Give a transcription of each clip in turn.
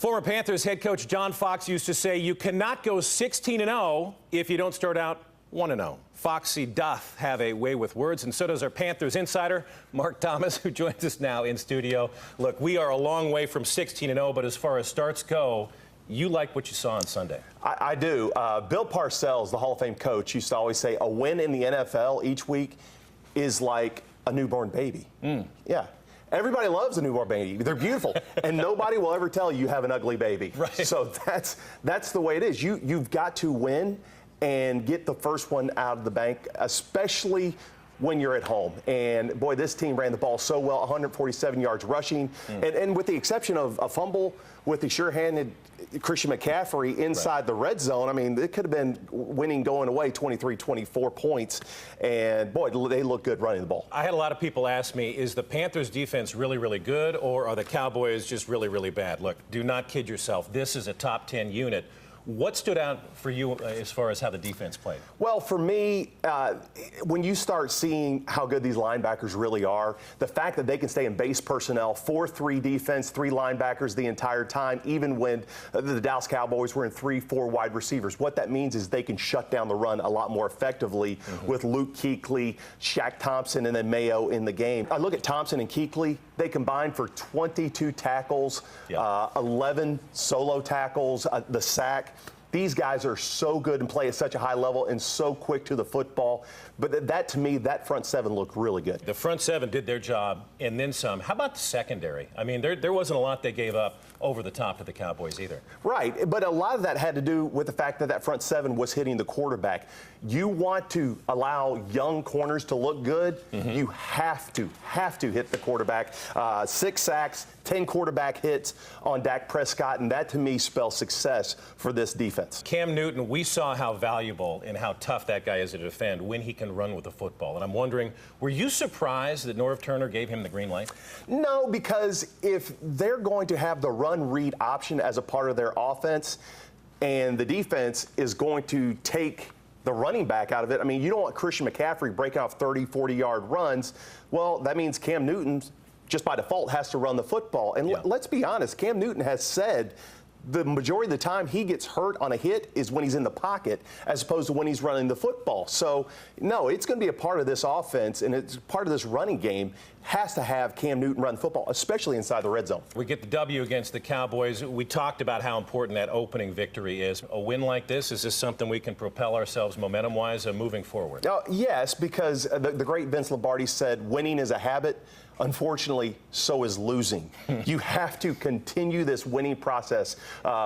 Former Panthers head coach John Fox used to say you cannot go 16-0 if you don't start out 1-0. Foxy doth have a way with words, and so does our Panthers insider, Mark Thomas, who joins us now in studio. Look, we are a long way from 16-0, but as far as starts go, you like what you saw on Sunday. I do. Bill Parcells, the Hall of Fame coach, used to always say a win in the NFL each week is like a newborn baby. Yeah. Everybody loves a newborn baby. They're beautiful, and nobody will ever tell you have an ugly baby. Right. So that's the way it is. You've got to win and get the first one out of the bank, especially when you're at home. And boy, this team ran the ball so well, 147 yards rushing, and with the exception of a fumble with the sure-handed Christian McCaffrey inside the red zone, I mean, it could have been winning going away 23-24 points. And boy, they look good running the ball. I had a lot of people ask me, is the Panthers defense really, really good, or are the Cowboys just really, really bad? Look, do not kid yourself. This is a top 10 unit. What stood out for you as far as how the defense played? Well, for me, when you start seeing how good these linebackers really are, the fact that they can stay in base personnel, 4-3 defense, 3 linebackers the entire time, even when the Dallas Cowboys were in 3-4 wide receivers, what that means is they can shut down the run a lot more effectively with Luke Kuechly, Shaq Thompson, and then Mayo in the game. I look at Thompson and Kuechly. They combined for 22 tackles, 11 solo tackles, the sack. These guys are so good and play at such a high level and so quick to the football. But that, to me, that front seven looked really good. The front seven did their job and then some. How about the secondary? I mean, there wasn't a lot they gave up over the top to the Cowboys either. Right, but a lot of that had to do with the fact that that front seven was hitting the quarterback. You want to allow young corners to look good, you have to hit the quarterback. 6 sacks, 10 quarterback hits on Dak Prescott, and that to me spells success for this defense. Cam Newton, we saw how valuable and how tough that guy is to defend when he can run with the football. And I'm wondering, were you surprised that Norv Turner gave him the green light? No, because if they're going to have the run-read option as a part of their offense, and the defense is going to take the running back out of it, I mean, you don't want Christian McCaffrey breaking off 30, 40-yard runs. Well, that means Cam Newton, just by default, has to run the football. And let's be honest, Cam Newton has said the majority of the time he gets hurt on a hit is when he's in the pocket as opposed to when he's running the football. So, no, it's going to be a part of this offense, and it's part of this running game has to have Cam Newton run the football, especially inside the red zone. We get the W against the Cowboys. We talked about how important that opening victory is. A win like this, is this something we can propel ourselves momentum-wise moving forward? Yes, because the great Vince Lombardi said winning is a habit. Unfortunately, so is losing. You have to continue this winning process.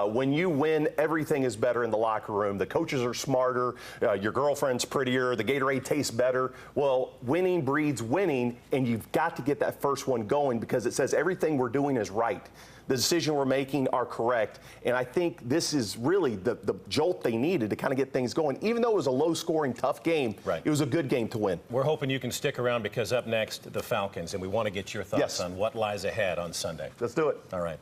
When you win, everything is better in the locker room. The coaches are smarter. Your girlfriend's prettier. The Gatorade tastes better. Well, winning breeds winning, and you've got to get that first one going because it says everything we're doing is right. The decision we're making are correct. And I think this is really the jolt they needed to kind of get things going. Even though it was a low-scoring, tough game, it was a good game to win. We're hoping you can stick around because up next, the Falcons, and we want to get your thoughts on what lies ahead on Sunday. Let's do it. All right.